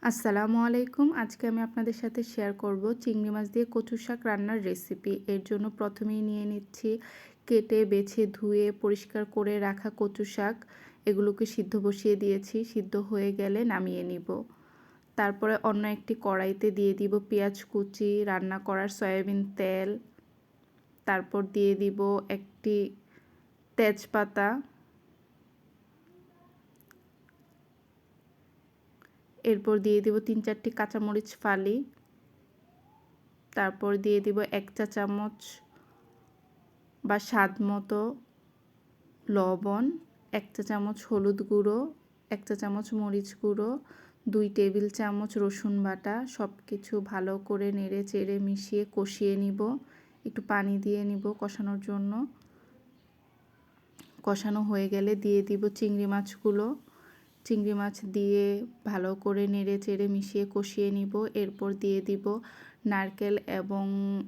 আসসালামু আলাইকুম। আজকে আমি আপনাদের সাথে শেয়ার করব চিংড়ি মাছ দিয়ে কচু শাক রান্নার রেসিপি। এর জন্য প্রথমেই নিয়ে নিচ্ছি কেটে, বেছে, ধুয়ে পরিষ্কার করে রাখা কচু শাক। এগুলোকে সিদ্ধ বসিয়ে দিয়েছি। সিদ্ধ হয়ে গেলে নামিয়ে নিব। তারপরে অন্য একটি কড়াইতে দিয়ে দিব পেঁয়াজ কুচি, রান্না করার সয়াবিন তেল। তারপর দিয়ে দিব একটি তেজপাতা। এরপর দিয়ে দিব ৩-৪টি কাঁচামরিচ ফালি। তারপর দিয়ে দিব ১ চা চামচ বা স্বাদ মতো লবণ, ১ চা চামচ হলুদ গুঁড়ো, ১ চা চামচ মরিচ গুঁড়ো, ২ টেবিল চামচ রসুন বাটা। সব কিছু ভালো করে নেড়ে চেড়ে মিশিয়ে কষিয়ে নিব। একটু পানি দিয়ে নিব কষানোর জন্য। কষানো হয়ে গেলে দিয়ে দিব চিংড়ি মাছগুলো। চিংড়ি মাছ দিয়ে ভালো করে নেড়ে চেড়ে মিশিয়ে কষিয়ে নিব। এরপর দিয়ে দিব নারকেল এবং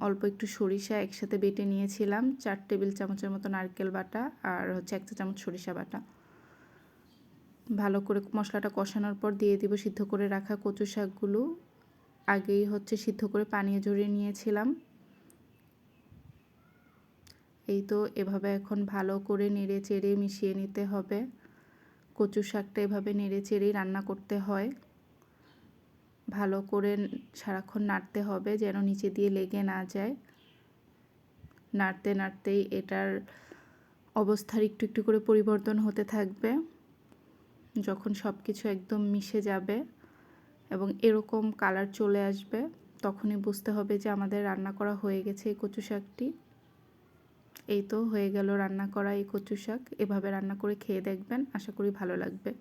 অল্প একটু সরিষা একসাথে বেটে নিয়েছিলাম। ৪ টেবিল চামচের মতো নারকেল বাটা আর ১ চা চামচ সরিষা বাটা। ভালো করে মশলাটা কষানোর পর দিয়ে দিব সিদ্ধ করে রাখা কচু শাকগুলো। আগেই সিদ্ধ করে পানি ঝরিয়ে নিয়েছিলাম। এই তো এভাবে এখন ভালো করে নেড়ে চেড়ে মিশিয়ে নিতে হবে। কচু শাকটা এভাবে নেড়ে চেড়েই রান্না করতে হয়। ভালো করে সারাক্ষণ নাড়তে হবে যেন নিচে দিয়ে লেগে না যায়। নাড়তে নাড়তেই এটার অবস্থার একটু একটু করে পরিবর্তন হতে থাকবে। যখন সব কিছু একদম মিশে যাবে এবং এরকম কালার চলে আসবে, তখনই বুঝতে হবে যে আমাদের রান্না করা হয়ে গেছে এই কচু শাকটি। এই তো হয়ে গেল রান্না করা এই কচু শাক। এভাবে রান্না করে খেয়ে দেখবেন, আশা করি ভালো লাগবে।